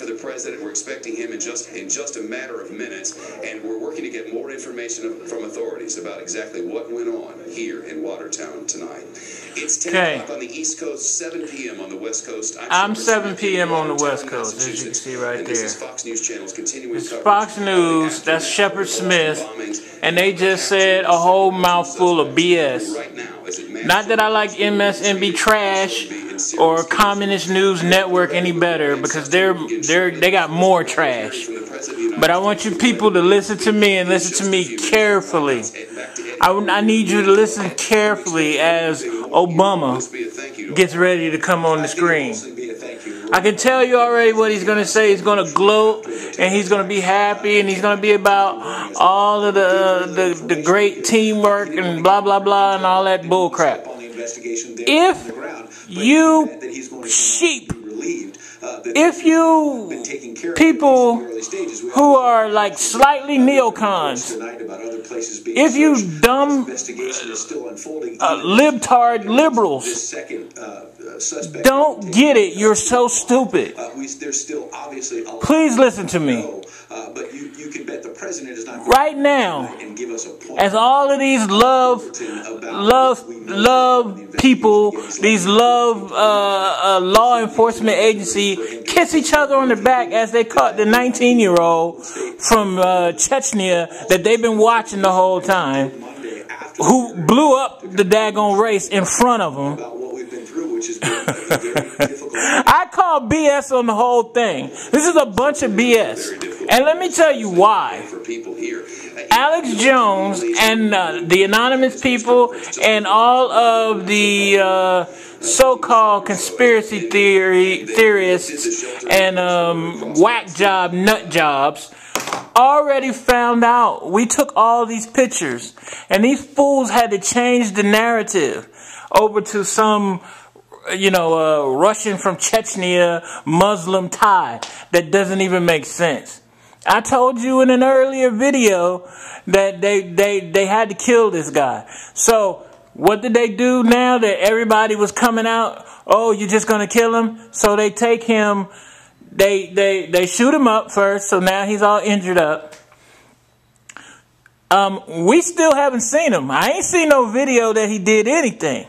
for the president. We're expecting him in just a matter of minutes, and we're working to get more information from authorities about exactly what went on here in Watertown tonight. It's 10 o'clock on the East Coast, 7 p.m. on the West Coast. I'm 7 p.m. on the West Coast, as you can see right there. This is Fox News Channel's continuing it's coverage. Fox News, that's Shepard Smith, and they just said a whole mouthful of BS. Not that I like MSNB trash or Communist News Network any better, because they got more trash. But I want you people to listen to me and listen to me carefully. I need you to listen carefully as Obama gets ready to come on the screen. I can tell you already what he's going to say. He's going to gloat, and he's going to be happy, and he's going to be about all of the great teamwork and blah, blah, blah, and all that bull crap. If you sheep, if you people who are like slightly neocons, if you dumb libtard liberals don't get it, you're so stupid. Please listen to me. Right now, as all of these love people, these law enforcement agency kiss each other on the back as they caught the 19-year-old from Chechnya that they've been watching the whole time, who blew up the daggone race in front of them. I call BS on the whole thing. This is a bunch of BS. And let me tell you why. Alex Jones and the anonymous people and all of the so-called conspiracy theorists and whack job nut jobs already found out. We took all these pictures, and these fools had to change the narrative over to some Russian from Chechnya Muslim tie that doesn't even make sense. I told you in an earlier video that they had to kill this guy. So what did they do now that everybody was coming out? Oh, you're just going to kill him? So they take him, they shoot him up first, so now he's all injured up. We still haven't seen him. I ain't seen no video that he did anything.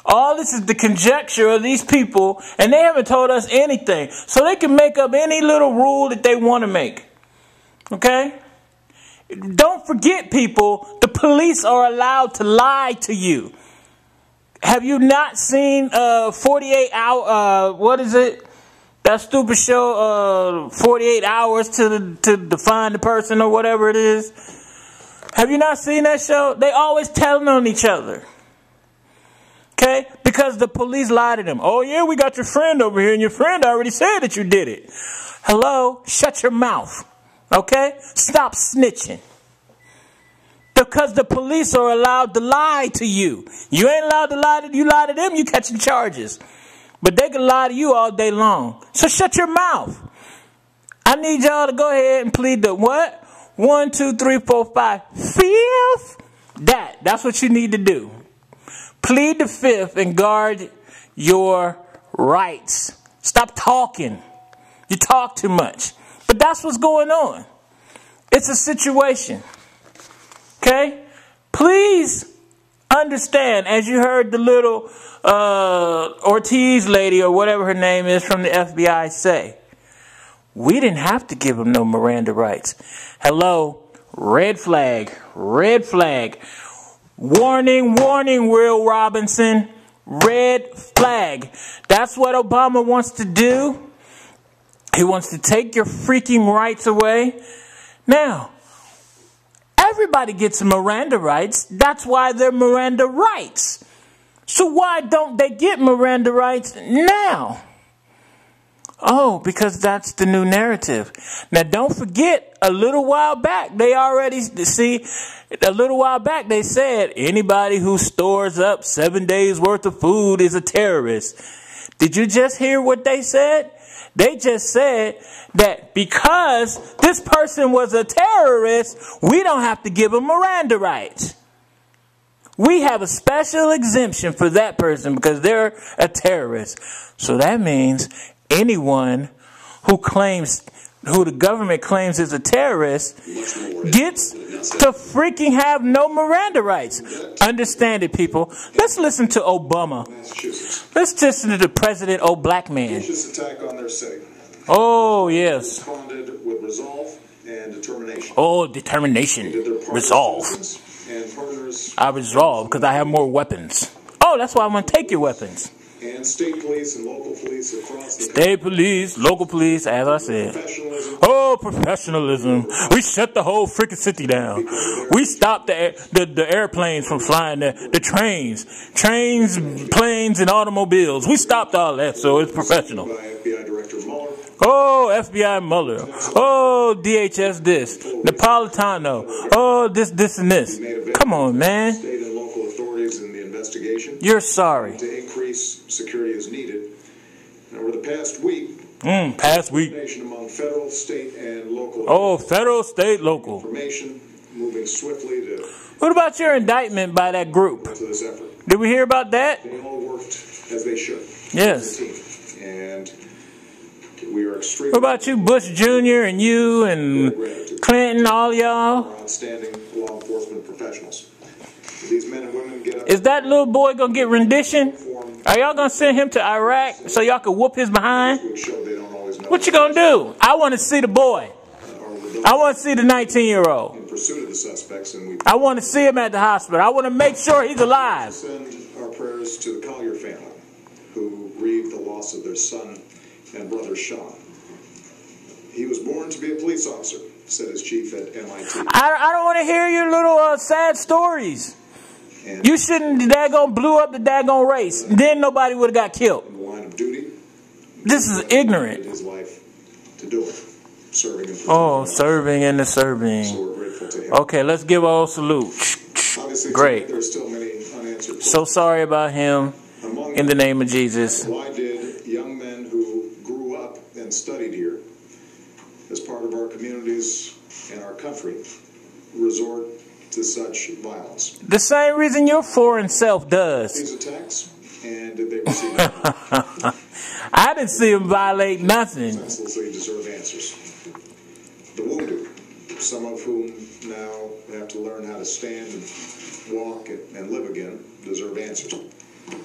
All this is the conjecture of these people, and they haven't told us anything. So they can make up any little rule that they want to make. Okay? Don't forget, people, the police are allowed to lie to you. Have you not seen 48 hour, what is it? That stupid show, 48 hours to find the person or whatever it is. Have you not seen that show? They always telling on each other. Okay? Because the police lied to them. Oh, yeah, we got your friend over here, and your friend already said that you did it. Hello? Shut your mouth. Okay? Stop snitching. Because the police are allowed to lie to you. You ain't allowed to lie to you. Lie to them, you catching charges. But they can lie to you all day long. So shut your mouth. I need y'all to go ahead and plead the what? 1, 2, 3, 4, 5. Fifth? That's what you need to do. Plead the fifth and guard your rights. Stop talking. You talk too much. But that's what's going on. It's a situation. Okay? Please understand, as you heard the little Ortiz lady or whatever her name is from the FBI say, we didn't have to give him no Miranda rights. Hello? Red flag. Red flag. Warning, warning, Will Robinson. Red flag. That's what Obama wants to do. He wants to take your freaking rights away. Now, everybody gets Miranda rights. That's why they're Miranda rights. So why don't they get Miranda rights now? Oh, because that's the new narrative. Now, don't forget, a little while back, they said anybody who stores up 7 days worth of food is a terrorist. Did you just hear what they said? They just said that because this person was a terrorist, we don't have to give them Miranda rights. We have a special exemption for that person because they're a terrorist. So that means anyone who the government claims is a terrorist, gets to freaking have no Miranda rights. Understand it, people. Let's listen to Obama. Let's listen to the President, Black man. Attack on their city. Oh, yes. Responded with resolve and determination. Oh, determination. Resolve. I resolve because I have more weapons. Oh, that's why I'm going to take your weapons. And state police and local police across the state police, local police, as I said. Oh, professionalism. We shut the whole freaking city down. We stopped the airplanes from flying, the trains, planes, and automobiles. We stopped all that, so it's professional. Oh, FBI Mueller. Oh, DHS this. Napolitano. Oh, this, and this. Come on, man. State and local authorities in the investigation. You're sorry. To increase security as needed. And over the past week. Among federal, state, and local. Oh, federal, state, local. Information moving swiftly to. What about your indictment by that group? To this effort. Did we hear about that? They all worked as they should. Yes. And we are extremely. What about you, Bush Jr. and you and Clinton, all y'all? Outstanding law enforcement professionals. These men and women get up. Is that little boy gonna get rendition? Are y'all gonna send him to Iraq so y'all can whoop his behind? What you gonna do? I want to see the boy. I want to see the 19-year-old. In pursuit of the suspects, and I want to see him at the hospital. I want to make sure he's alive. Send our prayers to the Collier family, who grieved the loss of their son and brother Sean. He was born to be a police officer, said his chief at MIT. I don't want to hear your little sad stories. And you shouldn't daggone blew up the daggone race. Then nobody would have got killed. In the line of duty. This is ignorant. His life to do it. Serving and serving and the serving. So we're grateful to him. Okay, let's give all salute. Obviously, great. There's still many unanswered questions. So sorry about him. In the name of Jesus. Why did young men who grew up and studied here as part of our communities and our country resort to such violence? The same reason your foreign self does. These attacks, and did they receive I didn't see them violate nothing. Senselessly deserve answers. The wounded, some of whom now have to learn how to stand and walk and live again, deserve answers.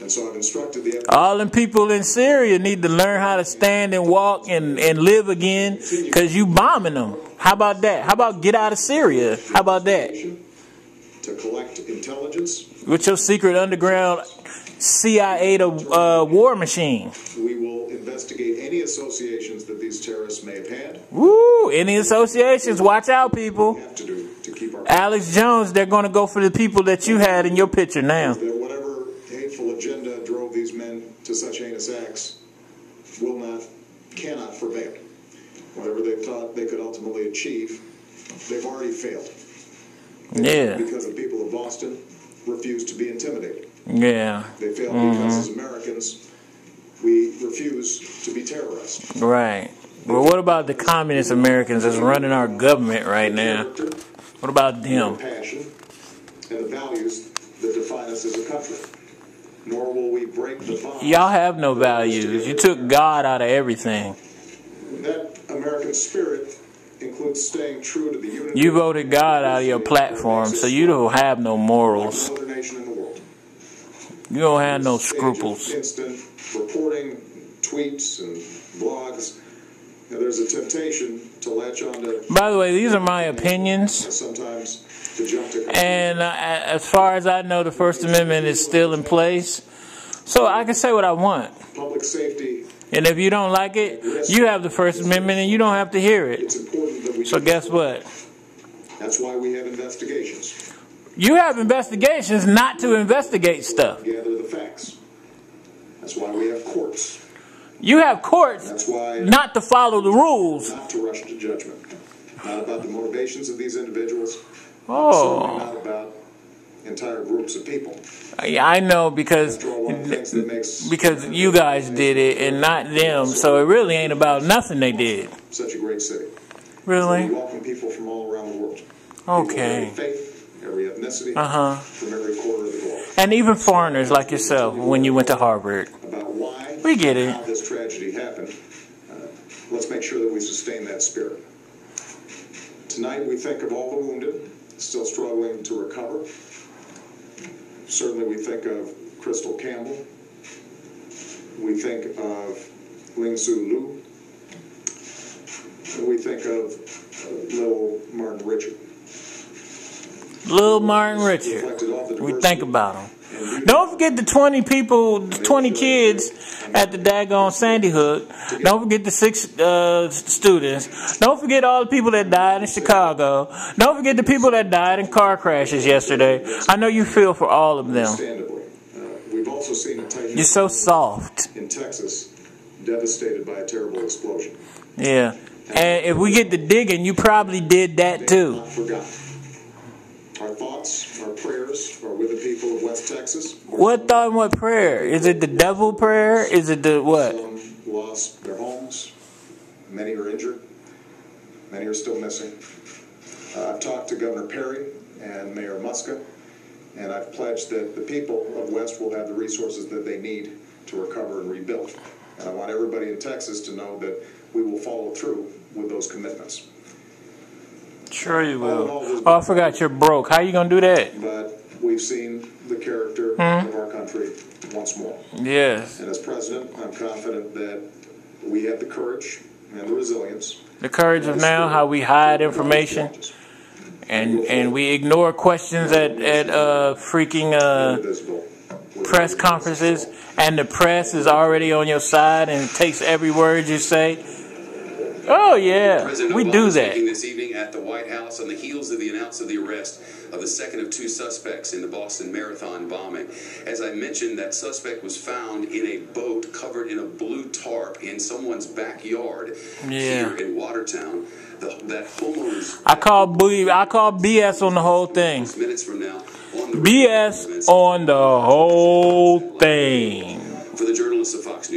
And so I've instructed the all them people in Syria need to learn how to stand and walk and live again, because you bombing them. How about that? How about get out of Syria? How about that? To collect intelligence. With your secret underground CIA war machine. We will investigate any associations that these terrorists may have had. Woo! Any associations? Watch out, people. We have to do to keep our Alex Jones, they're going to go for the people that you had in your picture now. Whatever hateful agenda drove these men to such heinous acts cannot prevail. Whatever they thought they could ultimately achieve, they've already failed. Yeah. Because the people of Boston refused to be intimidated. Yeah. They failed because as Americans, we refuse to be terrorized. Right. Well, what about the communist Americans that's running our government right now? What about them? The passion and the values that define us as a country. Nor will we break the bonds. Y'all have no values. You took God out of everything. That American spirit includes staying true to the unity. You voted God out of your platform, so you don't have no morals. Like no other nation in the world. You don't have no scruples. Instant reporting, tweets, and blogs. Now, there's a temptation to latch on to. By the way, these are my opinions. Sometimes to jump to. And as far as I know, the First Amendment is still in place, so I can say what I want. Public safety. And if you don't like it, you have the First Amendment, and you don't have to hear it. It's important that we. So guess what? That's why we have investigations. You have investigations not to investigate stuff. Gather the facts. That's why we have courts. You have courts. That's why not to follow the rules. Not to rush to judgment. Not about the motivations of these individuals. Oh. Certainly not about entire groups of people. I know because you guys did it and not them, so it really ain't about nothing they did. Such a great city. Really? So we welcome people from all around the world. Okay. Every faith, every ethnicity, from every corner of the globe. And even foreigners like yourself when you went to Harvard. About why we get it. How this tragedy happened. let's make sure that we sustain that spirit. Tonight we think of all the wounded still struggling to recover. Certainly we think of Crystal Campbell. We think of Ling Su Lu. And we think of little Martin Richard. Little Martin Richard. We think about him. Don't forget the 20 people, the 20 kids at the daggone Sandy Hook. Don't forget the 6 students. Don't forget all the people that died in Chicago. Don't forget the people that died in car crashes yesterday. I know you feel for all of them. We've also seen a You're so soft. In Texas, devastated by a terrible explosion. Yeah. And if we get to digging, you probably did that too. Our thoughts, our prayers are with the people of West Texas. What thought and what prayer? Is it the devil prayer? Is it the what? Some lost their homes. Many are injured. Many are still missing. I've talked to Governor Perry and Mayor Muska, and I've pledged that the people of West will have the resources that they need to recover and rebuild. And I want everybody in Texas to know that we will follow through with those commitments. Sure you will. Oh, I forgot you're broke. How you going to do that? But we've seen the character of our country once more. Yes. And as president, I'm confident that we have the courage and the resilience. The courage of now, how we hide information. And we ignore questions at freaking press conferences. And the press is already on your side and takes every word you say. Oh, yeah, we do that. This evening at the White House on the heels of the announcement of the arrest of the second of 2 suspects in the Boston Marathon bombing. As I mentioned, that suspect was found in a boat covered in a blue tarp in someone's backyard here in Watertown. That homeowners... I call BS on the whole thing. Minutes from now, BS on the whole thing. For the journalists of Fox News.